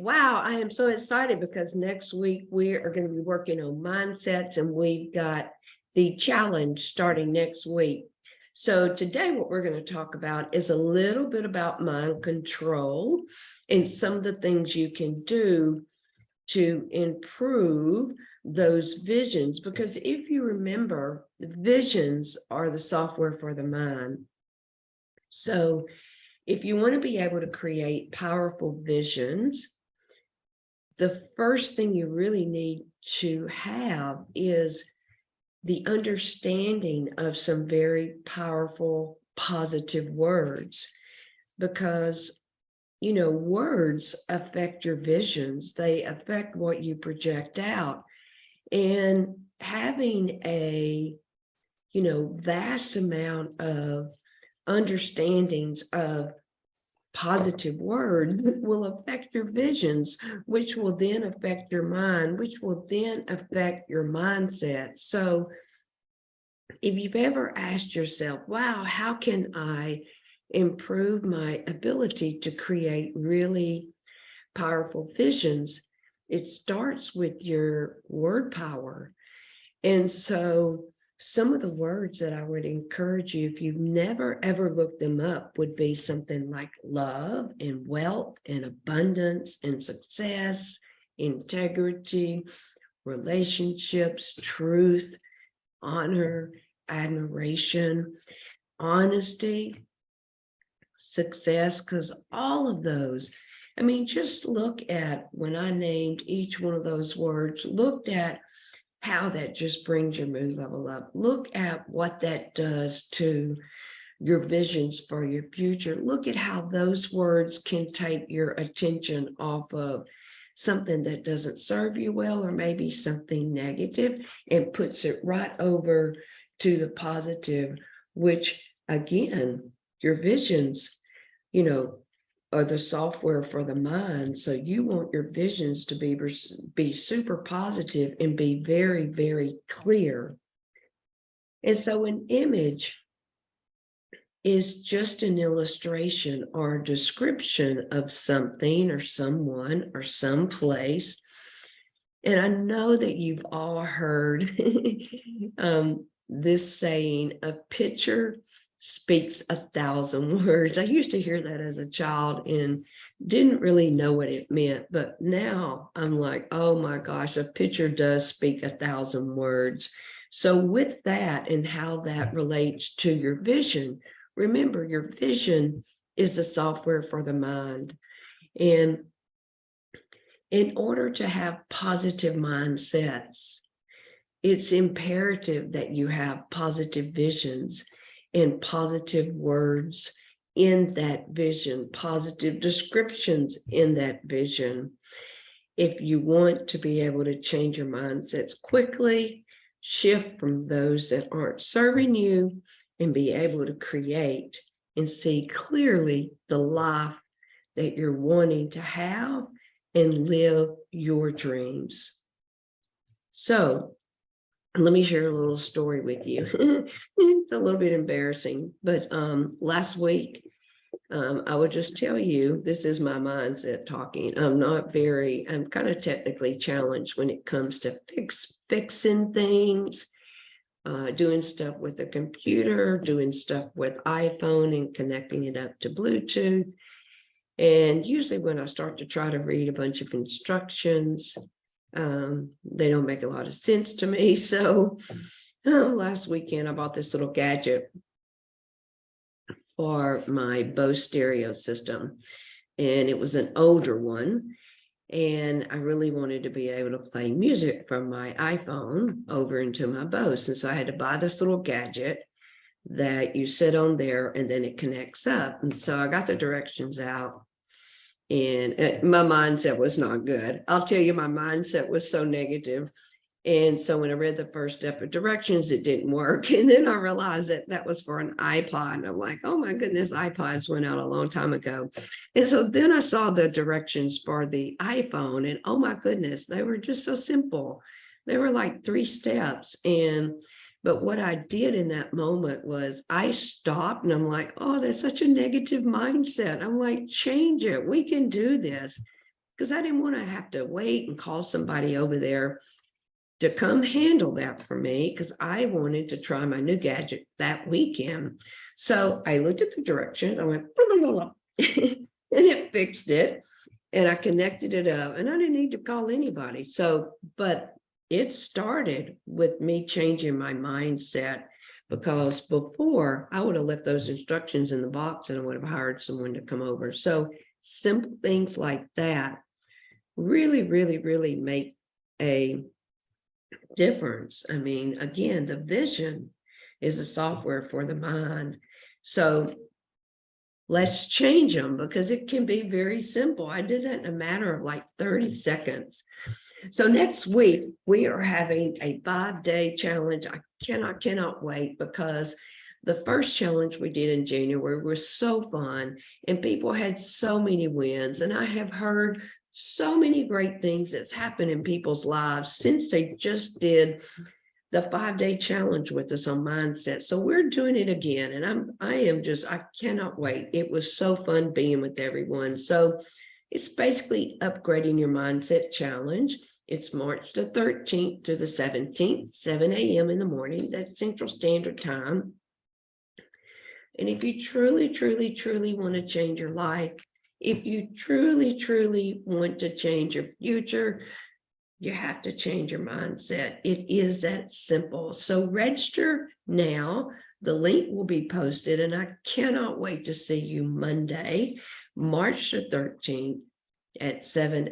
Wow, I am so excited because next week we are going to be working on mindsets, and we've got the challenge starting next week. So today what we're going to talk about is a little bit about mind control and some of the things you can do to improve those visions. Because if you remember, the visions are the software for the mind. So if you want to be able to create powerful visions, the first thing you really need to have is the understanding of some very powerful, positive words, because, words affect your visions. They affect what you project out. And having a, vast amount of understandings of positive words will affect your visions, which will then affect your mind, which will then affect your mindset. So if you've ever asked yourself, wow, how can I improve my ability to create really powerful visions? It starts with your word power. And so some of the words that I would encourage you, if you've never ever looked them up, would be something like love and wealth and abundance and success, integrity, relationships, truth, honor, admiration, honesty, success, because all of those, just look at when I named each one of those words, looked at how that just brings your mood level up. Look at what that does to your visions for your future. Look at how those words can take your attention off of something that doesn't serve you well, or maybe something negative, and puts it right over to the positive, which again, your visions, are the software for the mind. So you want your visions to be super positive and be very, very clear. And so an image is just an illustration or a description of something or someone or some place. And I know that you've all heard this saying, a picture speaks 1,000 words. I used to hear that as a child and didn't really know what it meant. But now I'm like, oh my gosh, a picture does speak 1,000 words. So with that and how that relates to your vision, remember your vision is the software for the mind. And in order to have positive mindsets, it's imperative that you have positive visions and positive words in that vision, positive descriptions in that vision. If you want to be able to change your mindsets quickly, shift from those that aren't serving you, and be able to create and see clearly the life that you're wanting to have and live your dreams. So let me share a little story with you. It's a little bit embarrassing, but last week, I would just tell you, this is my mindset talking. I'm kind of technically challenged when it comes to fixing things, doing stuff with the computer, doing stuff with iPhone and connecting it up to Bluetooth. And usually when I start to try to read a bunch of instructions, they don't make a lot of sense to me. So last weekend, I bought this little gadget for my Bose stereo system, and it was an older one. And I really wanted to be able to play music from my iPhone over into my Bose. And so I had to buy this little gadget that you sit on there and then it connects up. And so I got the directions out, and my mindset was not good. I'll tell you, my mindset was so negative. And so when I read the first step of directions, it didn't work. And then I realized that that was for an iPod. And I'm like, oh my goodness, iPods went out a long time ago. And so then I saw the directions for the iPhone, and oh my goodness, they were just so simple. They were like 3 steps. But what I did in that moment was I stopped, and I'm like, oh, that's such a negative mindset. I'm like, change it. We can do this. because I didn't want to have to wait and call somebody over there to come handle that for me, because I wanted to try my new gadget that weekend. So I looked at the directions, I went, blah, blah, blah, and it fixed it. And I connected it up, and I didn't need to call anybody. So, but it started with me changing my mindset, because before I would have left those instructions in the box and I would have hired someone to come over. So simple things like that really, really, really make a difference. I mean, again, the vision is a software for the mind. So let's change them, because it can be very simple. I did that in a matter of like 30 seconds. So next week, we are having a 5-day challenge. I cannot wait, because the first challenge we did in January was so fun and people had so many wins. And I have heard so many great things that's happened in people's lives since they just did the 5-day challenge with us on mindset. So we're doing it again. And I cannot wait. It was so fun being with everyone. So it's basically upgrading your mindset challenge. It's March the 13th to the 17th, 7 a.m. in the morning. That's Central Standard Time. And if you truly, truly, truly want to change your life, if you truly, truly want to change your future, you have to change your mindset. It is that simple. So register now. The link will be posted, and I cannot wait to see you Monday, March the 13th at 7